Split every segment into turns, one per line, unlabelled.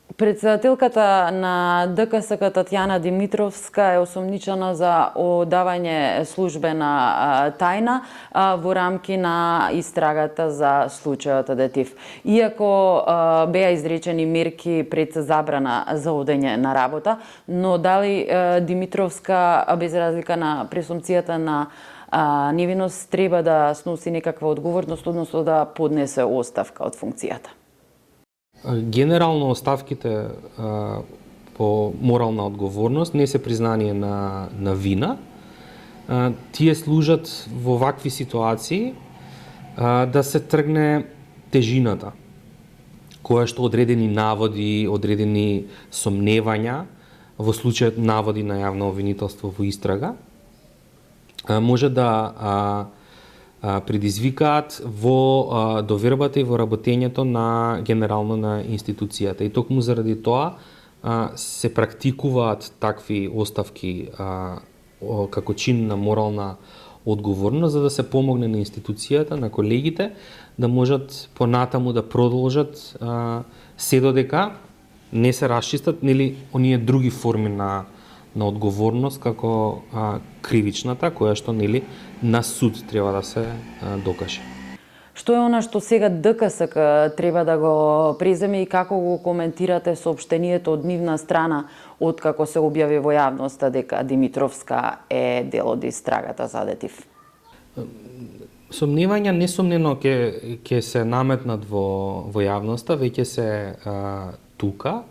Председателката на ДКСК Татјана Димитровска е осомничена за одавање службена тајна во рамки на истрагата за случајот Адетив. Иако беа изречени мерки пред забрана за одење на работа, но дали Димитровска, без разлика на пресумцијата на невиност, треба да сноси некаква одговорност, односно да поднесе оставка од функцијата?
Генерално оставките по морална одговорност не се признание на вина. Тие служат во вакви ситуации да се тргне тежината, која што одредени наводи, одредени сомневања, во случајот наводи на јавно обвинителство во истрага, може да предизвикаат во довербата и во работењето на генерално на институцијата. И токму заради тоа се практикуваат такви оставки како чин на морална одговорност, за да се помогне на институцијата, на колегите, да можат понатаму да продолжат се додека не се расчистат оние други форми на одговорност како кривичната, која што на суд треба да се докаже.
Што е она што сега ДКСК треба да го преземе и како го коментирате соопштението од нивна страна откако се објави во јавноста дека Димитровска е дел од истрагата за Адетив?
Сомневања несомнено ќе се наметнат во јавноста, веќе се тука.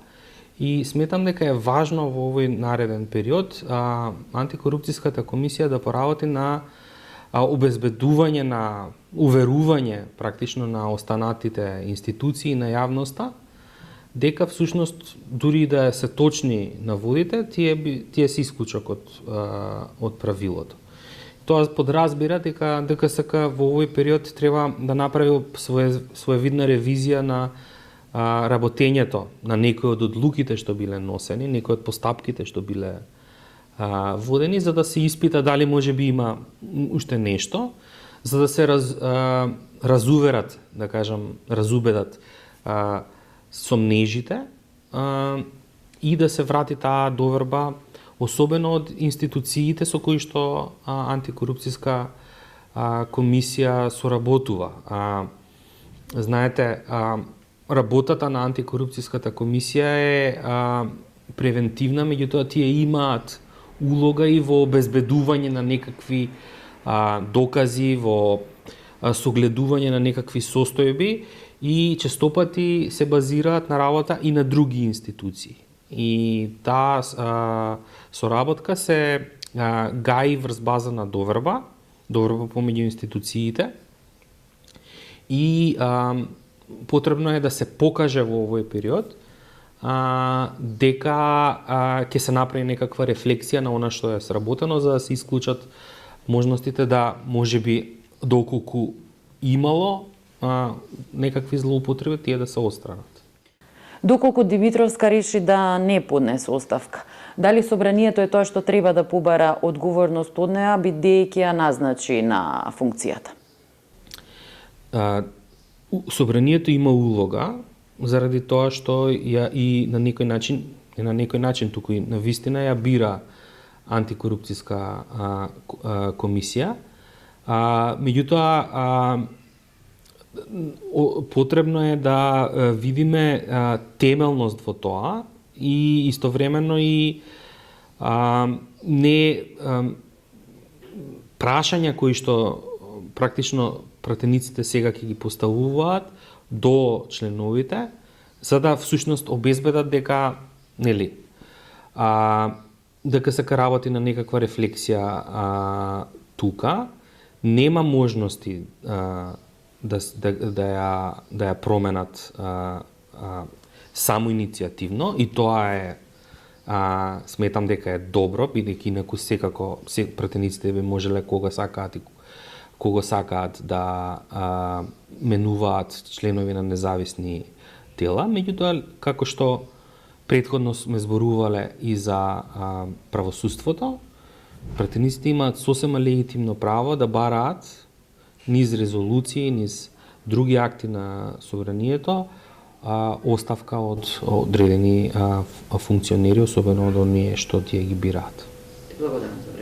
И сметам дека е важно во овој нареден период антикорупцијската комисија да поработи на обезбедување, на уверување практично на останатите институции на јавноста, дека всушност дури да се точни наводите, тие се исклучок од правилото. Тоа подразбира дека ДКСК во овој период треба да направи своевидна ревизија на работењето на некои од одлуките што биле носени, некои од постапките што биле водени, за да се испита дали можеби има уште нешто, за да се разуверат, да кажам, разубедат сомнежите и да се врати таа доверба, особено од институциите со кои што антикорупцијска комисија соработува. Знаете, работата на антикорупцијската комисија е превентивна, меѓутоа тие имаат улога и во обезбедување на некакви докази, во согледување на некакви состојби и честопати се базираат на работа и на други институции. И таа соработка се гаи врз база на доверба помеѓу институциите и потребно е да се покаже во овој период дека ќе се направи некаква рефлексија на она што е сработено, за да се исклучат можностите да можеби доколку имало некакви злоупотреби, тие да се отстранат.
Доколку Димитровска реши да не поднесе оставка, дали собранието е тоа што треба да побара одговорност од неа, бидејќи ја назначи на функцијата?
Собранието има улога заради тоа што ја и на некој начин, туку и на вистина ја бира антикорупцијска комисија. Меѓутоа потребно е да видиме темелност во тоа и истовремено и не прашања кои што практично пратениците сега ќе ги поставуваат до членовите, за да всушност обезбедат дека дека се работи на некаква рефлексија тука, нема можности да ја променат само иницијативно, и тоа е сметам дека е добро, бидејќи инаку секако пратениците би можеле кога сакаат да менуваат членови на независни тела. Меѓутоа, како што претходно сме зборувале и за правосудството, пратениците имаат сосема легитимно право да бараат низ резолуции, низ други акти на собранието, оставка од одредени функционери, особено од оние што тие ги бираат.
Благодарам.